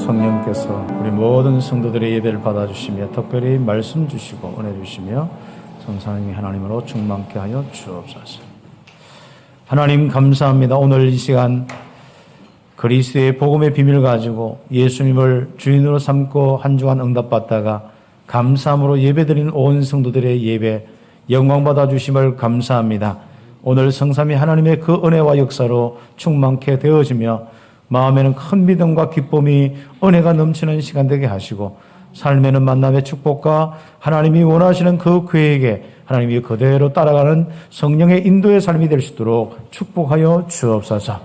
성령께서 우리 모든 성도들의 예배를 받아주시며 특별히 말씀 주시고 은혜 주시며 성삼위 하나님으로 충만케 하여 주옵소서. 하나님 감사합니다. 오늘 이 시간 그리스도의 복음의 비밀을 가지고 예수님을 주인으로 삼고 한 주간 응답받다가 감사함으로 예배드리는 온 성도들의 예배 영광 받아주심을 감사합니다. 오늘 성삼위 하나님의 그 은혜와 역사로 충만케 되어지며 마음에는 큰 믿음과 기쁨이 은혜가 넘치는 시간 되게 하시고 삶에는 만남의 축복과 하나님이 원하시는 그 계획에 하나님이 그대로 따라가는 성령의 인도의 삶이 될 수 있도록 축복하여 주옵소서.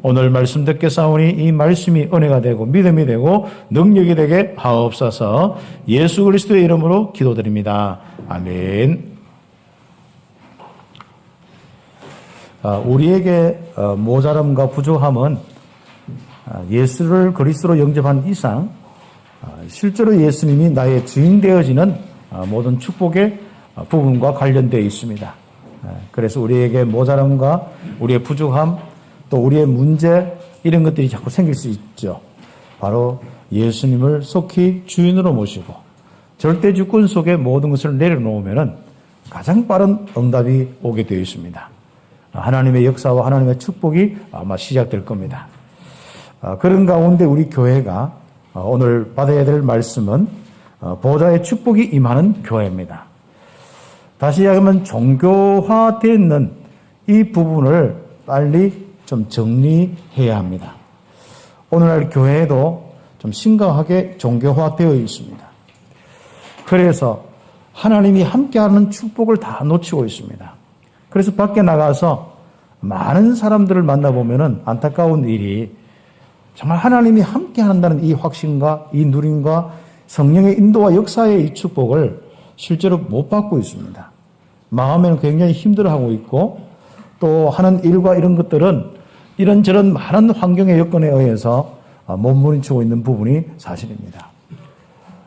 오늘 말씀 듣게 싸우니 이 말씀이 은혜가 되고 믿음이 되고 능력이 되게 하옵소서. 예수 그리스도의 이름으로 기도드립니다. 아멘. 우리에게 모자람과 부족함은 예수를 그리스도로 영접한 이상 실제로 예수님이 나의 주인 되어지는 모든 축복의 부분과 관련되어 있습니다. 그래서 우리에게 모자람과 우리의 부족함 또 우리의 문제 이런 것들이 자꾸 생길 수 있죠. 바로 예수님을 속히 주인으로 모시고 절대 주권 속에 모든 것을 내려놓으면 가장 빠른 응답이 오게 되어 있습니다. 하나님의 역사와 하나님의 축복이 아마 시작될 겁니다. 그런 가운데 우리 교회가 오늘 받아야 될 말씀은 보좌의 축복이 임하는 교회입니다. 다시 이야기하면 종교화되어 있는 이 부분을 빨리 좀 정리해야 합니다. 오늘날 교회에도 좀 심각하게 종교화되어 있습니다. 그래서 하나님이 함께하는 축복을 다 놓치고 있습니다. 그래서 밖에 나가서 많은 사람들을 만나보면 안타까운 일이 정말 하나님이 함께 한다는 이 확신과 이 누림과 성령의 인도와 역사의 이 축복을 실제로 못 받고 있습니다. 마음에는 굉장히 힘들어하고 있고 또 하는 일과 이런 것들은 이런저런 많은 환경의 여건에 의해서 몸부림치고 있는 부분이 사실입니다.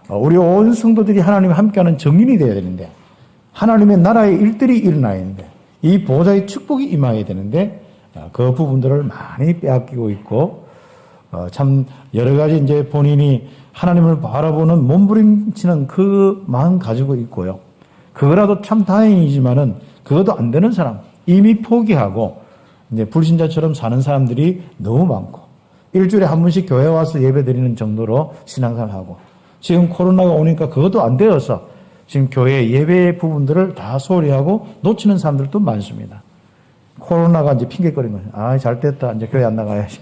우리 온 성도들이 하나님과 함께하는 정인이 되어야 되는데 하나님의 나라의 일들이 일어나야 되는데 이 보좌의 축복이 임해야 되는데 그 부분들을 많이 빼앗기고 있고 참 여러 가지 이제 본인이 하나님을 바라보는 몸부림치는 그 마음 가지고 있고요. 그거라도 참 다행이지만은 그것도 안 되는 사람 이미 포기하고 이제 불신자처럼 사는 사람들이 너무 많고 일주일에 한 번씩 교회 와서 예배 드리는 정도로 신앙생활하고 지금 코로나가 오니까 그것도 안 되어서 지금 교회 예배 부분들을 다 소홀히 하고 놓치는 사람들도 많습니다. 코로나가 이제 핑계거리는 거예요. 아, 잘 됐다. 이제 교회 안 나가야지.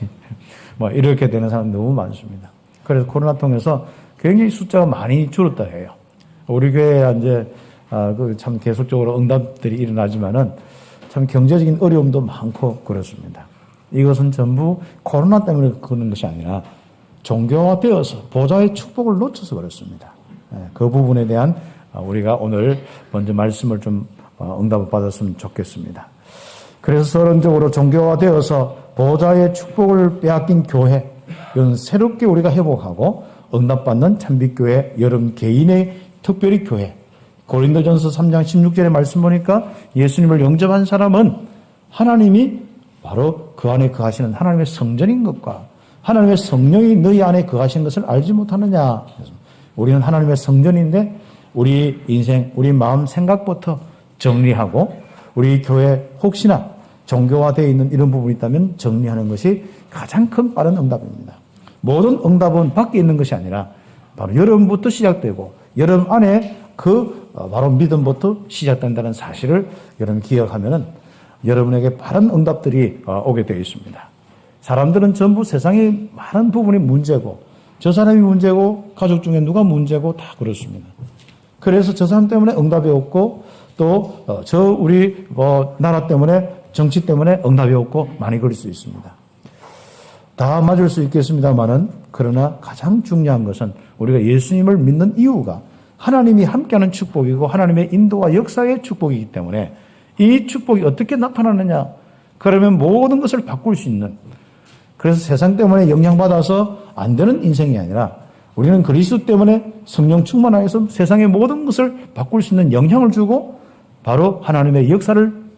뭐 이렇게 되는 사람 너무 많습니다. 그래서 코로나 통해서 굉장히 숫자가 많이 줄었다 해요. 우리 교회에 이제 참 계속적으로 응답들이 일어나지만은 참 경제적인 어려움도 많고 그렇습니다. 이것은 전부 코로나 때문에 그런 것이 아니라 종교화되어서 보좌의 축복을 놓쳐서 그렇습니다. 그 부분에 대한 우리가 오늘 먼저 말씀을 좀 응답을 받았으면 좋겠습니다. 그래서 서론적으로 종교화되어서 보좌의 축복을 빼앗긴 교회, 이건 새롭게 우리가 회복하고 응답받는 참빛교회, 여러분 개인의 특별히 교회. 고린도전서 3장 16절의 말씀 보니까 예수님을 영접한 사람은 하나님이 바로 그 안에 거하시는 하나님의 성전인 것과 하나님의 성령이 너희 안에 거하신 것을 알지 못하느냐. 우리는 하나님의 성전인데 우리 인생, 우리 마음 생각부터 정리하고 우리 교회 혹시나 종교화되어 있는 이런 부분이 있다면 정리하는 것이 가장 큰 빠른 응답입니다. 모든 응답은 밖에 있는 것이 아니라 바로 여러분부터 시작되고 여러분 안에 바로 믿음부터 시작된다는 사실을 여러분 기억하면은 여러분에게 빠른 응답들이 오게 되어 있습니다. 사람들은 전부 세상의 많은 부분이 문제고 저 사람이 문제고 가족 중에 누가 문제고 다 그렇습니다. 그래서 저 사람 때문에 응답이 없고 또 우리 나라 때문에 정치 때문에 응답이 없고 많이 그럴 수 있습니다. 다 맞을 수 있겠습니다만은 그러나 가장 중요한 것은 우리가 예수님을 믿는 이유가 하나님이 함께하는 축복이고 하나님의 인도와 역사의 축복이기 때문에 이 축복이 어떻게 나타나느냐? 그러면 모든 것을 바꿀 수 있는 그래서 세상 때문에 영향받아서 안 되는 인생이 아니라 우리는 그리스도 때문에 성령 충만하여서 세상의 모든 것을 바꿀 수 있는 영향을 주고 바로 하나님의 역사를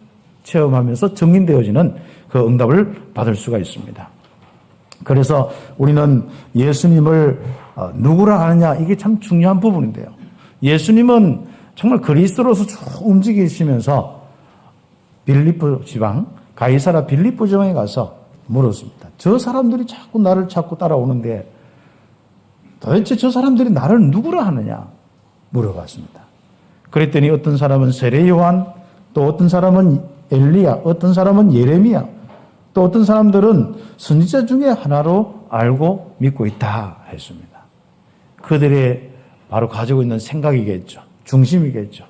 체험하면서 정인되어지는 그 응답을 받을 수가 있습니다. 그래서 우리는 예수님을 누구라 하느냐, 이게 참 중요한 부분인데요. 예수님은 정말 그리스도로서 쭉 움직이시면서 빌립보 지방, 가이사라 빌립보 지방에 가서 물었습니다. 저 사람들이 자꾸 나를 찾고 따라오는데 도대체 저 사람들이 나를 누구라 하느냐 물어봤습니다. 그랬더니 어떤 사람은 세례 요한, 또 어떤 사람은 엘리야, 어떤 사람은 예레미야, 또 어떤 사람들은 선지자 중에 하나로 알고 믿고 있다 했습니다. 그들의 바로 가지고 있는 생각이겠죠. 중심이겠죠.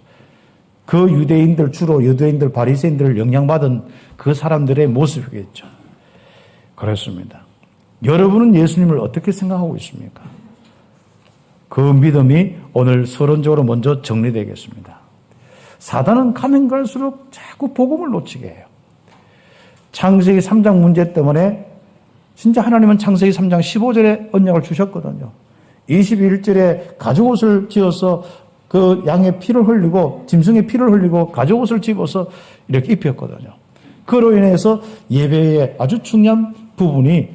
그 유대인들, 주로 유대인들, 바리새인들을 영향받은 그 사람들의 모습이겠죠. 그렇습니다. 여러분은 예수님을 어떻게 생각하고 있습니까? 그 믿음이 오늘 서론적으로 먼저 정리되겠습니다. 사단은 가면 갈수록 자꾸 복음을 놓치게 해요. 창세기 3장 문제 때문에 진짜 하나님은 창세기 3장 15절에 언약을 주셨거든요. 21절에 가죽옷을 지어서 그 양의 피를 흘리고 짐승의 피를 흘리고 가죽옷을 집어서 이렇게 입혔거든요. 그로 인해서 예배의 아주 중요한 부분이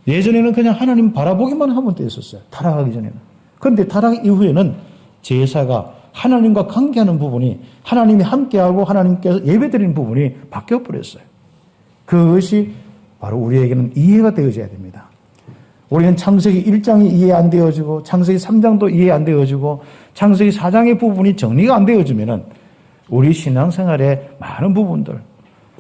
예전에는 그냥 하나님 바라보기만 하면 됐었어요. 타락하기 전에는. 그런데 타락 이후에는 제사가 하나님과 관계하는 부분이 하나님이 함께하고 하나님께서 예배드리는 부분이 바뀌어버렸어요. 그것이 바로 우리에게는 이해가 되어져야 됩니다. 우리는 창세기 1장이 이해 안 되어지고 창세기 3장도 이해 안 되어지고 창세기 4장의 부분이 정리가 안 되어지면은 우리 신앙생활의 많은 부분들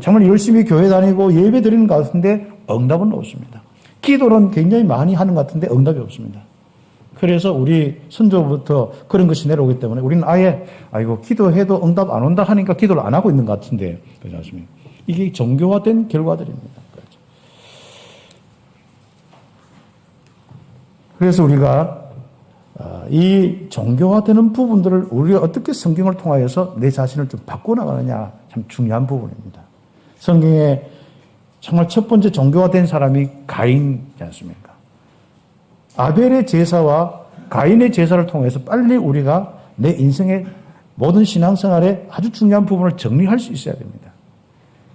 정말 열심히 교회 다니고 예배 드리는 것 같은데 응답은 없습니다. 기도는 굉장히 많이 하는 것 같은데 응답이 없습니다. 그래서 우리 선조부터 그런 것이 내려오기 때문에 우리는 아예 아이고 기도해도 응답 안 온다 하니까 기도를 안 하고 있는 것 같은데 그렇지 않습니까? 이게 정교화된 결과들입니다. 그래서 우리가 이 정교화되는 부분들을 우리가 어떻게 성경을 통하여서 내 자신을 좀 바꿔나가느냐 참 중요한 부분입니다. 성경에 정말 첫 번째 정교화된 사람이 가인이지 않습니까? 아벨의 제사와 가인의 제사를 통해서 빨리 우리가 내 인생의 모든 신앙생활에 아주 중요한 부분을 정리할 수 있어야 됩니다.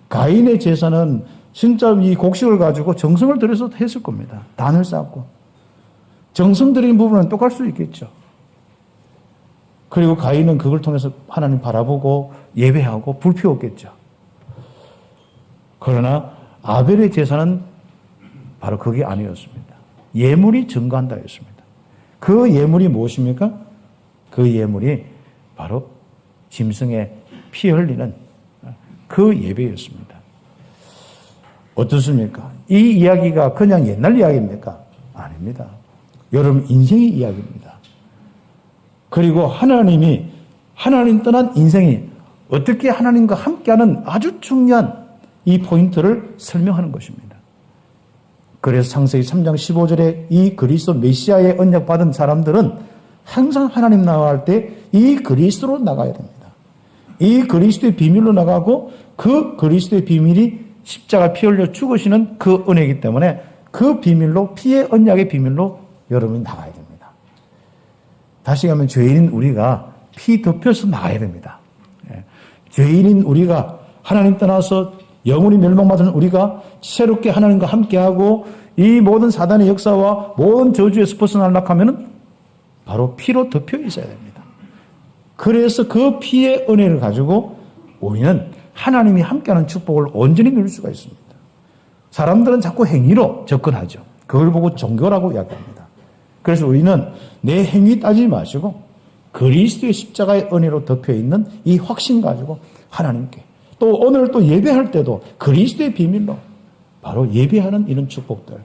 가인의 제사는 진짜 이 곡식을 가지고 정성을 들여서 했을 겁니다. 단을 쌓고. 정성 들이는 부분은 똑같을 수 있겠죠. 그리고 가인은 그걸 통해서 하나님 바라보고 예배하고 불 피웠겠죠. 그러나 아벨의 제사는 바로 그게 아니었습니다. 예물이 증거한다 했습니다. 그 예물이 무엇입니까? 그 예물이 바로 짐승의 피 흘리는 그 예배였습니다. 어떻습니까? 이 이야기가 그냥 옛날 이야기입니까? 아닙니다. 여러분 인생의 이야기입니다. 그리고 하나님 떠난 인생이 어떻게 하나님과 함께하는 아주 중요한 이 포인트를 설명하는 것입니다. 그래서 창세기 3장 15절에 이 그리스도 메시아의 언약 받은 사람들은 항상 하나님 나아갈 때 이 그리스도로 나가야 됩니다. 이 그리스도의 비밀로 나가고 그 그리스도의 비밀이 십자가 피 흘려 죽으시는 그 은혜이기 때문에 그 비밀로 피의 언약의 비밀로 여러분이 나가야 됩니다. 다시 가면 죄인인 우리가 피 덮여서 나가야 됩니다. 죄인인 우리가 하나님 떠나서 영원히 멸망받은 우리가 새롭게 하나님과 함께하고 이 모든 사단의 역사와 모든 저주에서 벗어나려고 하면은 바로 피로 덮여 있어야 됩니다. 그래서 그 피의 은혜를 가지고 우리는 하나님이 함께하는 축복을 온전히 누릴 수가 있습니다. 사람들은 자꾸 행위로 접근하죠. 그걸 보고 종교라고 이야기합니다. 그래서 우리는 내 행위 따지지 마시고 그리스도의 십자가의 은혜로 덮여있는 이 확신 가지고 하나님께 또 오늘 또 예배할 때도 그리스도의 비밀로 바로 예배하는 이런 축복들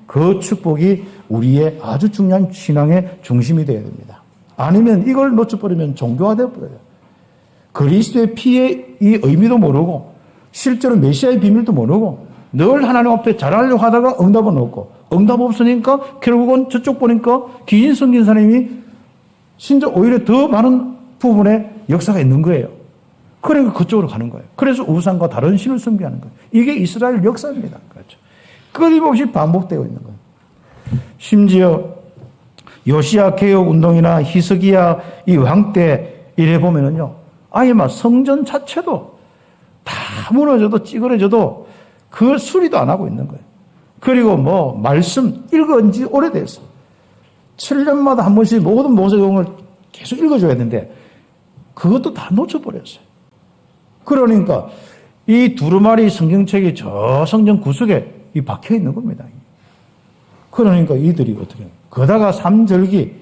그 축복이 우리의 아주 중요한 신앙의 중심이 되어야 됩니다. 아니면 이걸 놓쳐버리면 종교화되어 버려요. 그리스도의 피의 이 의미도 모르고 실제로 메시아의 비밀도 모르고 늘 하나님 앞에 잘하려고 하다가 응답은 없고 응답 없으니까 결국은 저쪽 보니까 기인 성긴 사람이 진짜 오히려 더 많은 부분에 역사가 있는 거예요. 그러니까 그쪽으로 가는 거예요. 그래서 우상과 다른 신을 숭배하는 거예요. 이게 이스라엘 역사입니다. 그렇죠. 끊임없이 반복되고 있는 거예요. 심지어 요시야 개혁 운동이나 히스기야 이 왕 때 이래 보면은요, 아예 막 성전 자체도 다 무너져도 찌그러져도 그 수리도 안 하고 있는 거예요. 그리고 말씀 읽은 지 오래됐어. 7년마다 한 번씩 모든 모세경을 계속 읽어줘야 되는데, 그것도 다 놓쳐버렸어요. 그러니까, 이 두루마리 성경책이 저 성경 구석에 박혀 있는 겁니다. 그러니까 이들이 어떻게 해요? 그러다가 삼절기,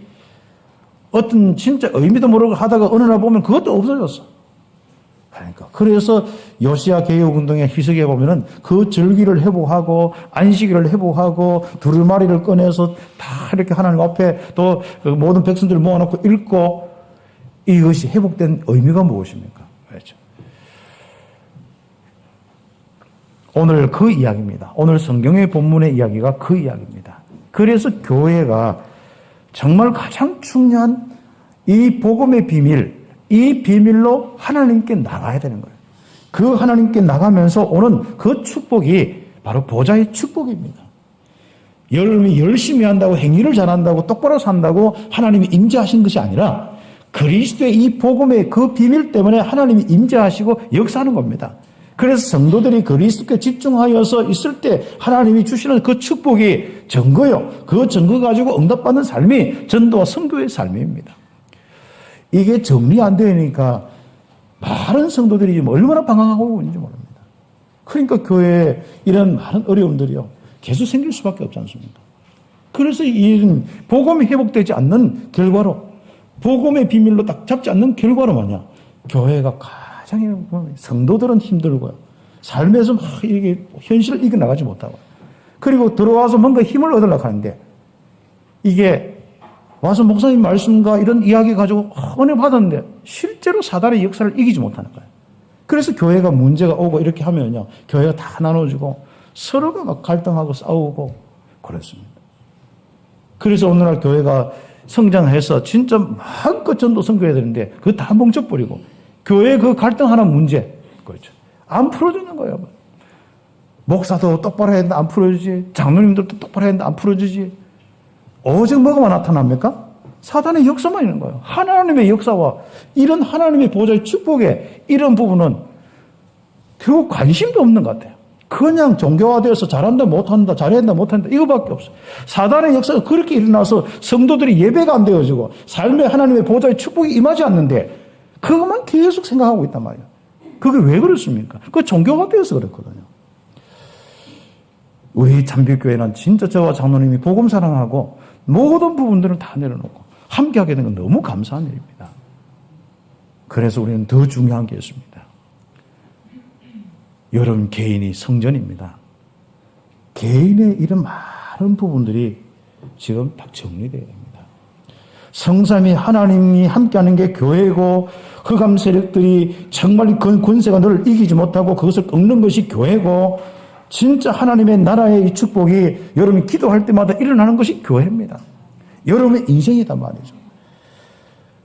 어떤 진짜 의미도 모르고 하다가 어느 날 보면 그것도 없어졌어. 그러니까. 그래서 요시야 개혁운동의 희석에 보면은 그 절기를 회복하고, 안식일을 회복하고, 두루마리를 꺼내서 다 이렇게 하나님 앞에 또 모든 백성들을 모아놓고 읽고, 이것이 회복된 의미가 무엇입니까? 그렇죠. 오늘 그 이야기입니다. 오늘 성경의 본문의 이야기가 그 이야기입니다. 그래서 교회가 정말 가장 중요한 이 복음의 비밀, 이 비밀로 하나님께 나가야 되는 거예요. 그 하나님께 나가면서 오는 그 축복이 바로 보좌의 축복입니다. 여러분이 열심히 한다고, 행위를 잘한다고, 똑바로 산다고 하나님이 임재하신 것이 아니라 그리스도의 이 복음의 그 비밀 때문에 하나님이 임재하시고 역사하는 겁니다. 그래서 성도들이 그리스도께 집중하여서 있을 때 하나님이 주시는 그 축복이 증거요. 그 증거 가지고 응답받는 삶이 전도와 선교의 삶입니다. 이게 정리 안 되니까 많은 성도들이 지금 얼마나 방황하고 있는지 모릅니다. 그러니까 교회에 이런 많은 어려움들이요, 계속 생길 수밖에 없지 않습니까? 그래서 이런 복음이 회복되지 않는 결과로, 복음의 비밀로 딱 잡지 않는 결과로 뭐냐? 교회가 가장, 성도들은 힘들고요. 삶에서 막 이게 현실을 이겨나가지 못하고. 그리고 들어와서 뭔가 힘을 얻으려고 하는데, 이게 와서 목사님 말씀과 이런 이야기 가지고 은혜 받았는데 실제로 사단의 역사를 이기지 못하는 거예요. 그래서 교회가 문제가 오고 이렇게 하면요, 교회가 다 나눠지고 서로가 막 갈등하고 싸우고 그랬습니다. 그래서 오늘날 교회가 성장해서 진짜 마음껏 전도 선교해야 되는데 그거 다 뭉쳐버리고 교회 그 갈등하는 문제, 그렇죠, 안 풀어주는 거예요. 목사도 똑바로 해야 되는데 안 풀어주지, 장로님들도 똑바로 해야 되는데 안 풀어주지. 오직 뭐가 나타납니까? 사단의 역사만 있는 거예요. 하나님의 역사와 이런 하나님의 보좌의 축복에 이런 부분은 결국 관심도 없는 것 같아요. 그냥 종교화되어서 잘한다 못한다, 잘해야 한다 못한다 이거밖에 없어요. 사단의 역사가 그렇게 일어나서 성도들이 예배가 안 되어지고 삶에 하나님의 보좌의 축복이 임하지 않는데 그것만 계속 생각하고 있단 말이에요. 그게 왜 그렇습니까? 그거 종교화되어서 그렇거든요. 우리 잠비교회는 진짜 저와 장로님이 복음 사랑하고 모든 부분들을 다 내려놓고 함께하게 된 건 너무 감사한 일입니다. 그래서 우리는 더 중요한 게 있습니다. 여러분 개인이 성전입니다. 개인의 이런 많은 부분들이 지금 딱 정리되어야 됩니다. 성삼위 하나님이 함께하는 게 교회고, 흑암 세력들이 정말 그 권세가 너를 이기지 못하고 그것을 꺾는 것이 교회고, 진짜 하나님의 나라의 이 축복이 여러분이 기도할 때마다 일어나는 것이 교회입니다. 여러분의 인생이단 말이죠.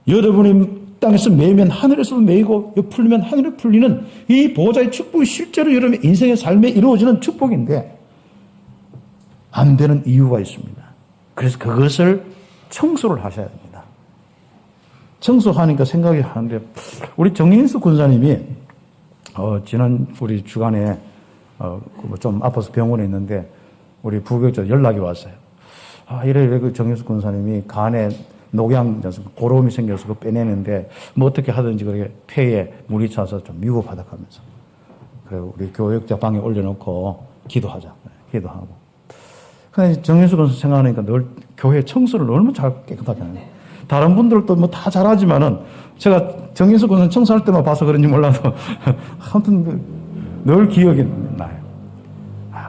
여러분이 땅에서 매이면 하늘에서도 매이고 풀리면 하늘에 풀리는 이 보호자의 축복이 실제로 여러분의 인생의 삶에 이루어지는 축복인데 안 되는 이유가 있습니다. 그래서 그것을 청소를 하셔야 됩니다. 청소하니까 생각이 하는데, 우리 정인수 권사님이 지난 우리 주간에 좀 아파서 병원에 있는데 우리 부교육자 연락이 왔어요. 이래 그 정인수 권사님이 간에 녹양, 고름이 생겨서 그거 빼내는데 뭐 어떻게 하든지 그렇게 폐에 물이 차서 좀 위고바닥하면서, 그리고 우리 교육자 방에 올려놓고 기도하자. 기도하고. 근데 정인수 권사 생각하니까 늘 교회 청소를 얼마나 잘 깨끗하게 하냐. 다른 분들도 뭐 다 잘하지만은 제가 정인수 권사 청소할 때만 봐서 그런지 몰라도 아무튼 늘 기억이 나요.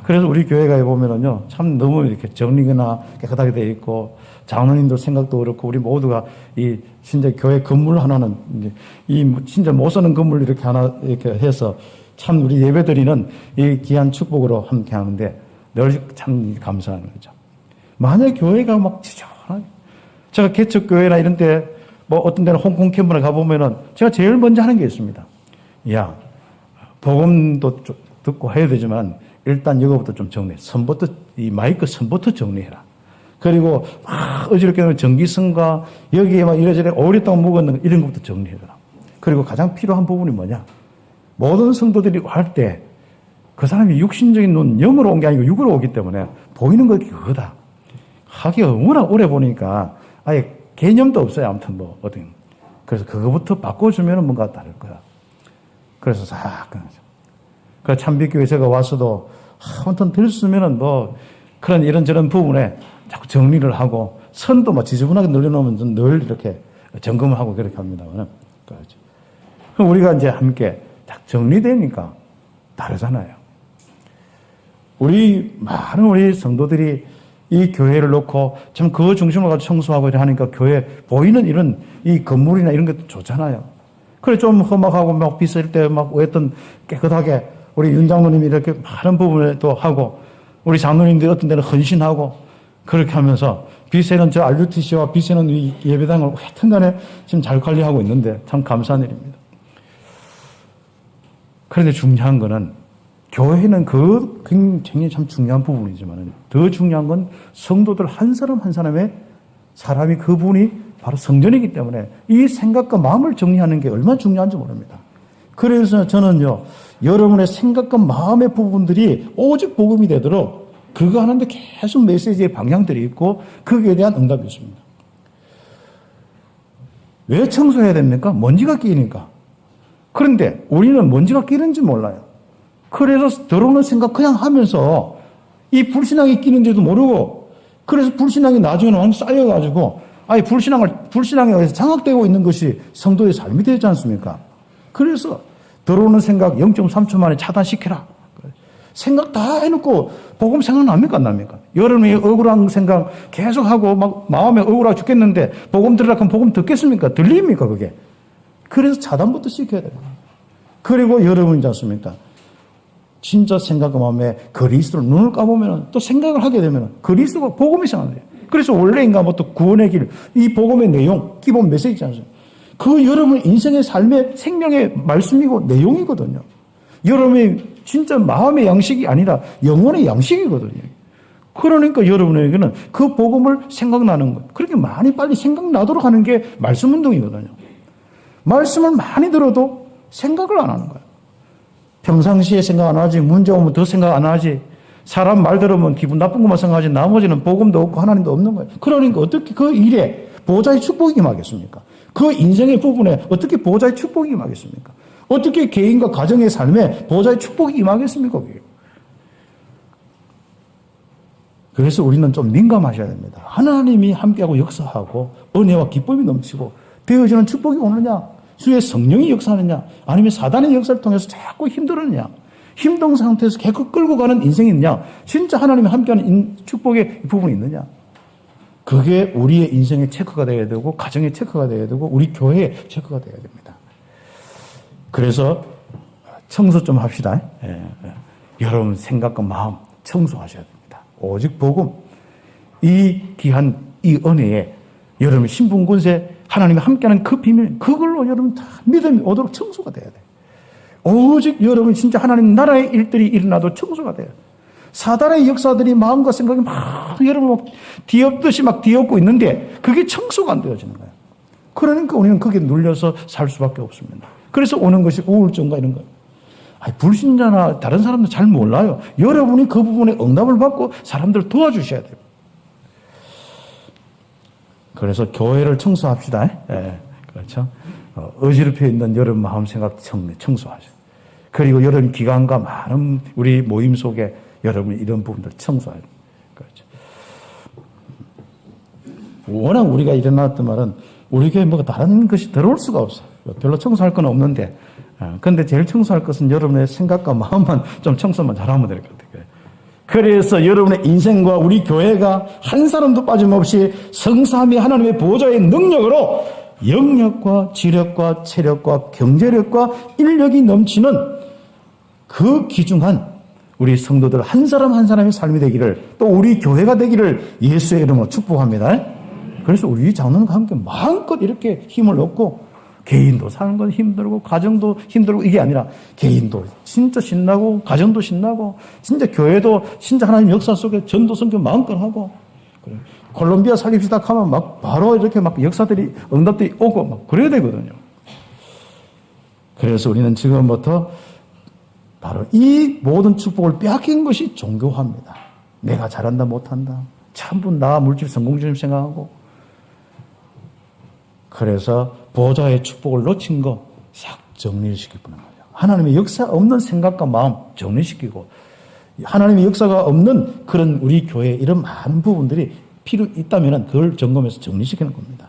그래서 우리 교회가 보면은요, 참 너무 이렇게 정리가 깨끗하게 되어 있고, 장로님들 생각도 그렇고, 우리 모두가 이 진짜 교회 건물 하나는 이 진짜 못 사는 건물 이렇게 하나 이렇게 해서 참 우리 예배드리는 이 귀한 축복으로 함께 하는데 늘 참 감사하는 거죠. 만약 교회가 막 지저분하게, 제가 개척교회나 이런 데 뭐 어떤 데는 홍콩 캠프나 가보면은 제가 제일 먼저 하는 게 있습니다. 야, 복음도 듣고 해야 되지만 일단 이거부터 좀 정리해. 선부터, 이 마이크 선부터 정리해라. 그리고 막 어지럽게 하면 전기선과 여기에 막 이래저래 오랫동안 묵었는 이런 것부터 정리해라. 그리고 가장 필요한 부분이 뭐냐? 모든 성도들이 할 때 그 사람이 육신적인 눈, 영으로 온 게 아니고 육으로 오기 때문에 보이는 거 그거다. 하기가 워낙 오래 보니까 아예 개념도 없어요. 아무튼 뭐, 어떤. 그래서 그거부터 바꿔주면 뭔가 다를 거야. 그래서 싹, 그 참빛교회 제가 와서도 아무튼 들었으면은 뭐 그런 이런저런 부분에 자꾸 정리를 하고 선도 뭐 지저분하게 늘려놓으면 늘 이렇게 점검을 하고 그렇게 합니다만. 그럼 우리가 이제 함께 딱 정리되니까 다르잖아요. 많은 우리 성도들이 이 교회를 놓고 참 그 중심으로 가서 청소하고 이렇게 하니까 교회 보이는 이런 이 건물이나 이런 것도 좋잖아요. 그래 좀 험악하고 막 비쌀 때 막 어떤 깨끗하게 우리 윤 장로님이 이렇게 많은 부분에 또 하고 우리 장로님들이 어떤 데는 헌신하고 그렇게 하면서 비세는 저 RUTC와 비세는 이 예배당을 하여튼 간에 지금 잘 관리하고 있는데 참 감사한 일입니다. 그런데 중요한 거는 교회는 그 굉장히 참 중요한 부분이지만 더 중요한 건 성도들 한 사람 한 사람의 사람이 그분이 바로 성전이기 때문에 이 생각과 마음을 정리하는 게 얼마나 중요한지 모릅니다. 그래서 저는요, 여러분의 생각과 마음의 부분들이 오직 복음이 되도록 그거 하는데 계속 메시지의 방향들이 있고 거기에 대한 응답이 있습니다. 왜 청소해야 됩니까? 먼지가 끼니까. 그런데 우리는 먼지가 끼는지 몰라요. 그래서 들어오는 생각 그냥 하면서 이 불신앙이 끼는지도 모르고 그래서 불신앙이 나중에는 완전 쌓여가지고 불신앙에 의해서 장악되고 있는 것이 성도의 삶이 되지 않습니까? 그래서 들어오는 생각 0.3초 만에 차단시켜라. 생각 다 해놓고 복음 생각납니까? 안 납니까? 여러분이 억울한 생각 계속하고 막 마음에 억울하고 죽겠는데 복음 들으라 하면 복음 듣겠습니까? 들립니까? 그게? 그래서 차단부터 시켜야 됩니다. 그리고 여러분이지 않습니까? 진짜 생각과 마음에 그리스도를 눈을 감으면 또 생각을 하게 되면 그리스도가 복음이 생각돼요. 그래서 원래인가 뭐 또 구원의 길, 이 복음의 내용, 기본 메시지지 않습니까? 그 여러분의 인생의 삶의 생명의 말씀이고 내용이거든요. 여러분의 진짜 마음의 양식이 아니라 영혼의 양식이거든요. 그러니까 여러분에게는 그 복음을 생각나는 것, 그렇게 많이 빨리 생각나도록 하는 게 말씀 운동이거든요. 말씀을 많이 들어도 생각을 안 하는 거예요. 평상시에 생각 안 하지, 문제 오면 더 생각 안 하지, 사람 말 들으면 기분 나쁜 것만 생각하지 나머지는 복음도 없고 하나님도 없는 거예요. 그러니까 어떻게 그 일에 보호자의 축복이 임하겠습니까? 그 인생의 부분에 어떻게 보호자의 축복이 임하겠습니까? 어떻게 개인과 가정의 삶에 보호자의 축복이 임하겠습니까? 그래서 우리는 좀 민감하셔야 됩니다. 하나님이 함께하고 역사하고 은혜와 기쁨이 넘치고 되어지는 축복이 오느냐, 주의 성령이 역사하느냐, 아니면 사단의 역사를 통해서 자꾸 힘들었느냐, 힘든 상태에서 계속 끌고 가는 인생이 있느냐, 진짜 하나님이 함께하는 축복의 부분이 있느냐. 그게 우리의 인생의 체크가 되어야 되고 가정의 체크가 되어야 되고 우리 교회의 체크가 되어야 됩니다. 그래서 청소 좀 합시다. 여러분 생각과 마음 청소하셔야 됩니다. 오직 복음, 이 귀한 이 은혜에 여러분 신분군세 하나님이 함께하는 그 비밀, 그걸로 여러분 다 믿음이 오도록 청소가 돼야 돼요. 오직 여러분 진짜 하나님 나라의 일들이 일어나도 청소가 돼요. 사단의 역사들이 마음과 생각이 막 여러분 막 뒤엎듯이 막 뒤엎고 있는데 그게 청소가 안 되어지는 거예요. 그러니까 우리는 거기에 눌려서 살 수밖에 없습니다. 그래서 오는 것이 우울증과 이런 거예요. 불신자나 다른 사람들 잘 몰라요. 여러분이 그 부분에 응답을 받고 사람들을 도와주셔야 돼요. 그래서 교회를 청소합시다. 그렇죠. 어지럽혀 있는 여러분 마음 생각 청소하죠. 그리고 여러분 기관과 많은 우리 모임 속에 여러분이 이런 부분들 청소해야 돼요. 그렇죠. 워낙 우리가 일어났던 말은 우리 교회에 뭐가 다른 것이 들어올 수가 없어요. 별로 청소할 건 없는데. 그런데 제일 청소할 것은 여러분의 생각과 마음만 좀 청소만 잘하면 될 것 같아요. 그래서 여러분의 인생과 우리 교회가 한 사람도 빠짐없이 성삼위 하나님의 보호자의 능력으로 영력과 지력과 체력과 경제력과 인력이 넘치는 그 귀중한 우리 성도들 한 사람 한 사람의 삶이 되기를, 또 우리 교회가 되기를 예수의 이름으로 축복합니다. 그래서 우리 장로님과 함께 마음껏 이렇게 힘을 얻고, 개인도 사는 건 힘들고 가정도 힘들고 이게 아니라 개인도 진짜 신나고 가정도 신나고 진짜 교회도 진짜 하나님 역사 속에 전도 선교 마음껏 하고, 그래. 콜롬비아 살립시다 하면 막 바로 이렇게 막 역사들이 응답들이 오고 막 그래야 되거든요. 그래서 우리는 지금부터 바로 이 모든 축복을 빼앗긴 것이 종교화입니다. 내가 잘한다 못한다. 전부 나 물질 성공주의를 생각하고 그래서 보좌의 축복을 놓친 거 싹 정리를 시키는 거예요. 하나님의 역사 없는 생각과 마음 정리시키고 하나님의 역사가 없는 그런 우리 교회 이런 많은 부분들이 필요 있다면 그걸 점검해서 정리시키는 겁니다.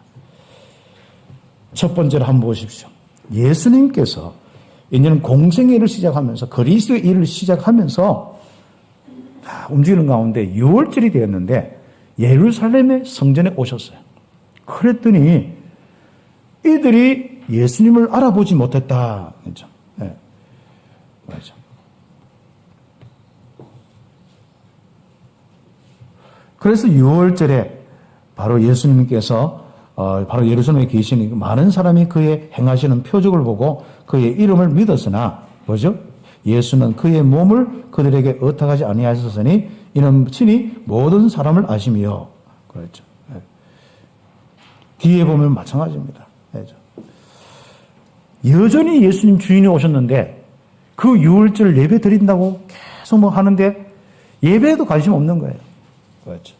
첫 번째로 한번 보십시오. 예수님께서 이제는 공생의 일을 시작하면서 그리스도의 일을 시작하면서 움직이는 가운데 6월절이 되었는데 예루살렘의 성전에 오셨어요. 그랬더니 이들이 예수님을 알아보지 못했다. 그렇죠? 네. 맞죠. 그래서 6월절에 바로 예수님께서 바로 예루살렘에 계시니 많은 사람이 그의 행하시는 표적을 보고 그의 이름을 믿었으나 뭐죠? 예수는 그의 몸을 그들에게 의탁하지 아니하셨으니 이는 친히 모든 사람을 아심이요. 그렇죠. 네. 뒤에 보면 마찬가지입니다. 그렇죠. 여전히 예수님 주인이 오셨는데 그 6월절 예배 드린다고 계속 뭐 하는데 예배에도 관심 없는 거예요. 그렇죠.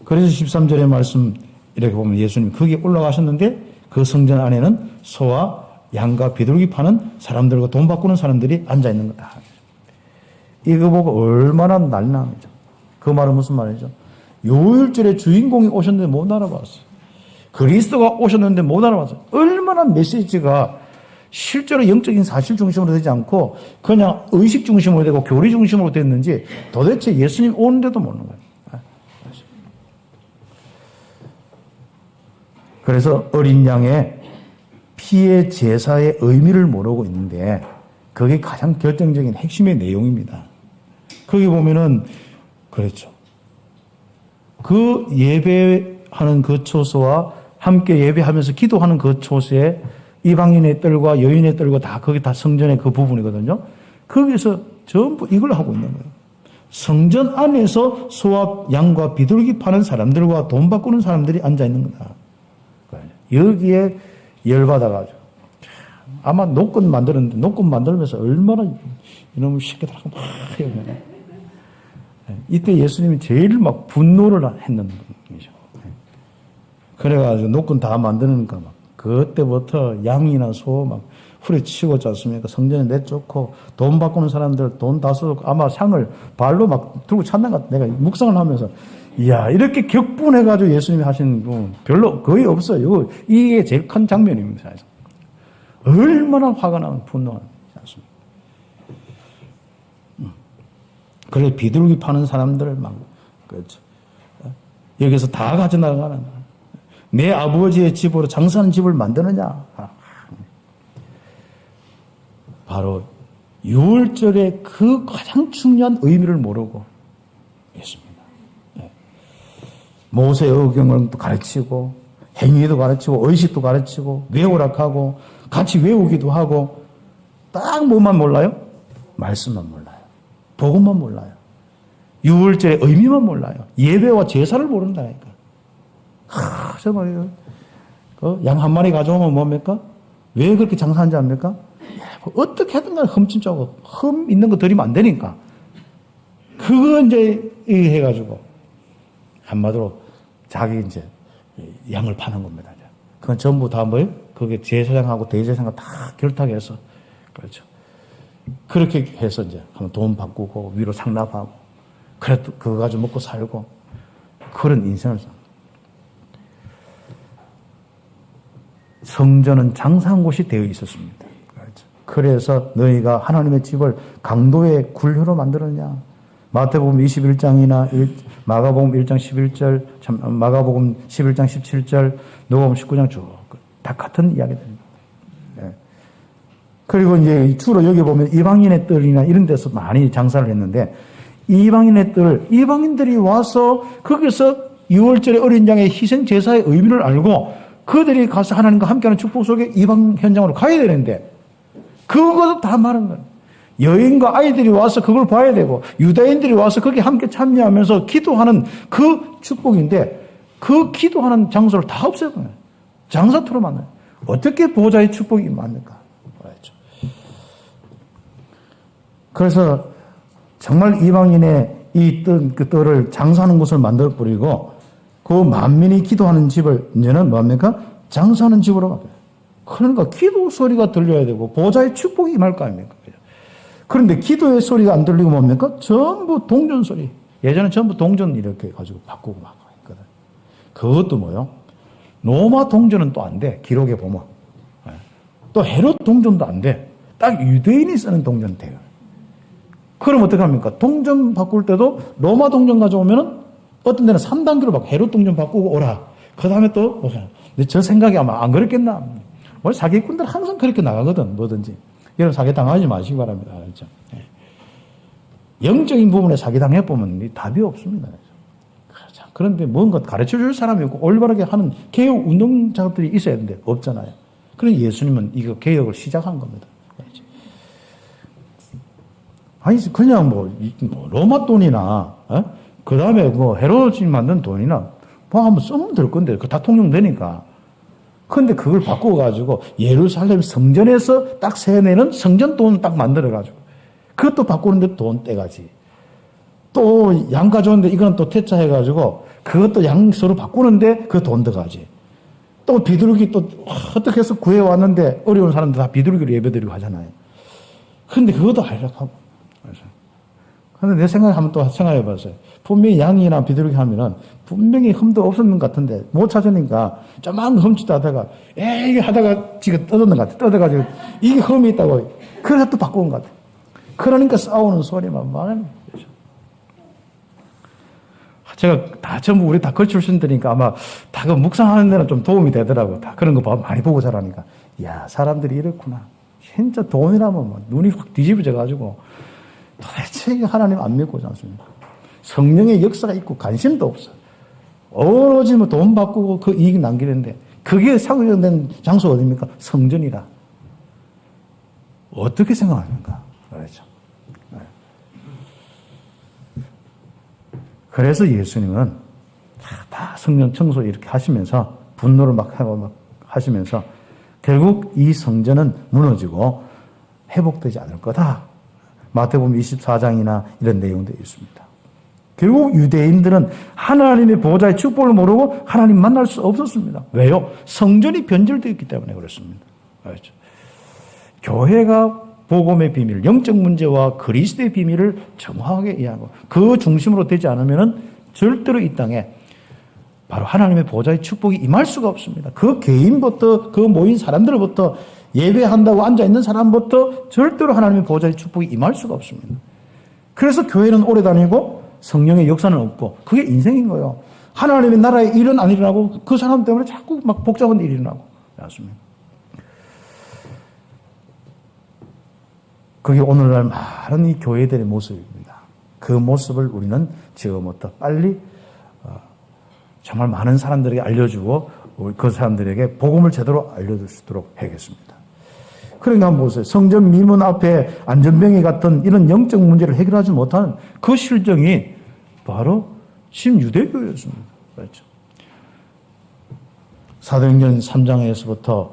그래서 13절의 말씀 이렇게 보면 예수님 거기에 올라가셨는데 그 성전 안에는 소와 양과 비둘기 파는 사람들과 돈 바꾸는 사람들이 앉아 있는 거다. 이거 보고 얼마나 난감이죠. 그 말은 무슨 말이죠? 요일절에 주인공이 오셨는데 못 알아봤어요. 그리스도가 오셨는데 못 알아봤어요. 얼마나 메시지가 실제로 영적인 사실 중심으로 되지 않고 그냥 의식 중심으로 되고 교리 중심으로 됐는지 도대체 예수님 오는데도 모르는 거예요. 그래서 어린 양의 피의 제사의 의미를 모르고 있는데 그게 가장 결정적인 핵심의 내용입니다. 거기 보면은 그렇죠. 그 예배하는 그 초소와 함께 예배하면서 기도하는 그 초소에 이방인의 뜰과 여인의 뜰과 다 거기 다 성전의 그 부분이거든요. 거기서 전부 이걸 하고 있는 거예요. 성전 안에서 소와 양과 비둘기 파는 사람들과 돈 바꾸는 사람들이 앉아 있는 거다. 여기에 열받아가지고 아마 노건 만들었는데 노건 만들면서 얼마나 이놈의 새끼들하고 막 해요. 이때 예수님이 제일 막 분노를 했는 분이죠. 그래가지고 노건 다 만드니까 막 그때부터 양이나 소 막 후려치고 잤습니까? 성전에 내쫓고 돈 바꾸는 사람들 돈 다 쏘고 아마 상을 발로 막 들고 찾는 것 같아. 내가 묵상을 하면서 이야 이렇게 격분해가지고 예수님이 하신 분 별로 거의 없어요. 이게 제일 큰 장면입니다. 얼마나 화가 나면 분노하는지 않습니까? 그래 비둘기 파는 사람들 막 그렇죠. 여기서 다 가져나가는 내 아버지의 집으로 장사하는 집을 만드느냐? 바로 6월절의 그 가장 중요한 의미를 모르고 있습니다. 모세의 의경을 가르치고 행위도 가르치고 의식도 가르치고 외우락하고 같이 외우기도 하고 딱 뭐만 몰라요? 말씀만 몰라요. 복음만 몰라요. 6월절의 의미만 몰라요. 예배와 제사를 모른다니까. 정말 양 한 마리 가져오면 뭡니까? 왜 그렇게 장사하는지 압니까? 어떻게 하든 간에 흠집자고 흠 있는 거 드리면 안 되니까. 그거 이제 해가지고 한마디로 자기 이제 양을 파는 겁니다. 그건 전부 다 뭐예요? 그게 제사장하고 대제사장과 다 결탁해서 그렇죠. 그렇게 해서 이제 한번 돈 바꾸고 위로 상납하고 그래도 그거 가지고 먹고 살고 그런 인생을 삽니다. 성전은 장사한 곳이 되어 있었습니다. 그래서 너희가 하나님의 집을 강도의 굴효로 만들었냐? 마태복음 21장이나 마가복음 1장 11절, 마가복음 11장 17절, 누가복음 19장 쭉 다 같은 이야기들입니다. 네. 그리고 이제 주로 여기 보면 이방인의 뜰이나 이런 데서 많이 장사를 했는데 이방인의 뜰, 이방인들이 와서 거기서 6월절의 어린 양의 희생 제사의 의미를 알고 그들이 가서 하나님과 함께하는 축복 속에 이방 현장으로 가야 되는데 그것도 다 말한 거예요. 여인과 아이들이 와서 그걸 봐야 되고 유다인들이 와서 거기 함께 참여하면서 기도하는 그 축복인데 그 기도하는 장소를 다 없애버려요. 장사터로 만나요. 어떻게 보호자의 축복이 맙니까? 그렇죠. 그래서 정말 이방인의 그 뜰을 장사하는 곳을 만들어 버리고 그 만민이 기도하는 집을 이제는 뭡니까? 장사하는 집으로 바뀌어요. 그러니까 기도 소리가 들려야 되고 보좌의 축복이 임할 거 아닙니까? 그런데 기도의 소리가 안 들리고 뭡니까? 전부 동전 소리. 예전에 전부 동전 이렇게 가지고 바꾸고 막 했거든. 그것도 뭐요? 로마 동전은 또 안 돼. 기록에 보면. 또 헤롯 동전도 안 돼. 딱 유대인이 쓰는 동전 돼요. 그럼 어떻게 합니까? 동전 바꿀 때도 로마 동전 가져오면은 어떤 데는 3단계로 바꾸고 헤롯 동전 바꾸고 오라. 그 다음에 또 오라. 근데 저 생각이 아마 안 그랬겠나? 원래 사기꾼들 항상 그렇게 나가거든. 뭐든지. 여러분 사기 당하지 마시기 바랍니다. 그렇죠? 영적인 부분에 사기 당해보면 답이 없습니다. 그렇죠? 그런데 뭔가 가르쳐 줄 사람이 없고 올바르게 하는 개혁 운동 작업들이 있어야 되는데 없잖아요. 그래서 예수님은 이거 개혁을 시작한 겁니다. 아니, 그냥 로마 돈이나, 그 다음에 헤롯이 만든 돈이나, 한번 쓰면 될 건데, 그 다 통용되니까. 근데 그걸 바꿔가지고, 예루살렘 성전에서 딱 세내는 성전 돈 딱 만들어가지고, 그것도 바꾸는데 돈 떼가지. 또 양 가져오는데 이건 또 퇴짜해가지고, 그것도 양 서로 바꾸는데 그 돈 들어가지. 또 비둘기 또 어떻게 해서 구해왔는데, 어려운 사람들 다 비둘기로 예배드리고 하잖아요. 근데 그것도 하려고 하고. 그런데 내 생각에 한번 또 생각해 봤어요. 분명히 양이나 비둘기 하면은 분명히 흠도 없었는 것 같은데 못 찾으니까 조만 흠짓도 하다가 이게 하다가 지가 떠드는 것 같아. 떠들어가지고 이게 흠이 있다고. 그래서 또 바꾼 것 같아. 그러니까 싸우는 소리만 많은 거죠. 제가 다 전부 우리 다 그 출신들이니까 아마 다 그 묵상하는 데는 좀 도움이 되더라고. 다 그런 거 많이 보고 자라니까. 야, 사람들이 이렇구나. 진짜 돈이라면 눈이 확 뒤집어져가지고 도대체 하나님 안 믿고 오지 않습니까? 성령의 역사가 있고 관심도 없어. 오로지 돈 바꾸고 그 이익 남기는데 그게 상징된 장소 어디입니까? 성전이라. 어떻게 생각합니까? 그렇죠. 그래서 예수님은 다 성전 청소 이렇게 하시면서 분노를 막 하고 막 하시면서 결국 이 성전은 무너지고 회복되지 않을 거다. 마태복음 24장이나 이런 내용도 있습니다. 결국 유대인들은 하나님의 보호자의 축복을 모르고 하나님 만날 수 없었습니다. 왜요? 성전이 변질되어 있기 때문에 그렇습니다. 그렇죠? 교회가 복음의 비밀, 영적 문제와 그리스도의 비밀을 정확하게 이해하고 그 중심으로 되지 않으면 절대로 이 땅에 바로 하나님의 보호자의 축복이 임할 수가 없습니다. 그 개인부터 그 모인 사람들부터 예배한다고 앉아있는 사람부터 절대로 하나님의 보호자의 축복이 임할 수가 없습니다. 그래서 교회는 오래 다니고 성령의 역사는 없고 그게 인생인 거예요. 하나님의 나라의 일은 안 일어나고 그 사람 때문에 자꾸 막 복잡한 일이 일어나고 그렇습니다. 그게 오늘날 많은 이 교회들의 모습입니다. 그 모습을 우리는 지금부터 빨리 정말 많은 사람들에게 알려주고 그 사람들에게 복음을 제대로 알려줄 수 있도록 해야겠습니다. 그러니까 한번 보세요. 성전 미문 앞에 안전병이 같은 이런 영적 문제를 해결하지 못한 그 실정이 바로 신유대교였습니다. 그렇죠. 사도행전 3장에서부터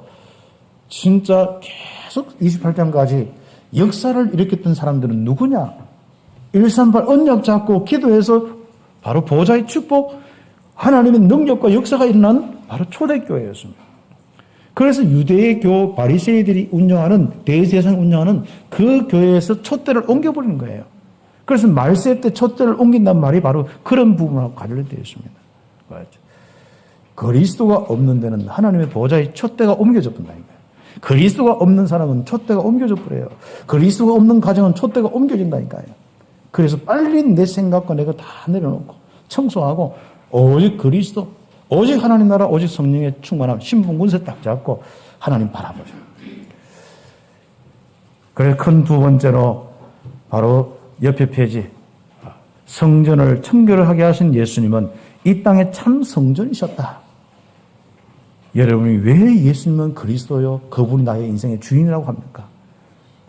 진짜 계속 28장까지 역사를 일으켰던 사람들은 누구냐? 138 언약 잡고 기도해서 바로 보호자의 축복, 하나님의 능력과 역사가 일어난 바로 초대교회였습니다. 그래서 유대교 바리새이들이 운영하는 대제사장 운영하는 그 교회에서 촛대를 옮겨버리는 거예요. 그래서 말세 때 촛대를 옮긴단 말이 바로 그런 부분하고 관련되어 있습니다. 맞죠? 그리스도가 없는 데는 하나님의 보호자의 촛대가 옮겨져 버린다니까요. 그리스도가 없는 사람은 촛대가 옮겨져 버려요. 그리스도가 없는 가정은 촛대가 옮겨진다니까요. 그래서 빨리 내 생각과 내가 다 내려놓고 청소하고 오직 그리스도, 오직 하나님 나라, 오직 성령의 충만함, 신분군세 딱 잡고 하나님 바라보죠. 그래서 큰 두 번째로 바로 옆에 페이지 성전을 청결을 하게 하신 예수님은 이 땅의 참 성전이셨다. 여러분이 왜 예수님은 그리스도요, 그분이 나의 인생의 주인이라고 합니까?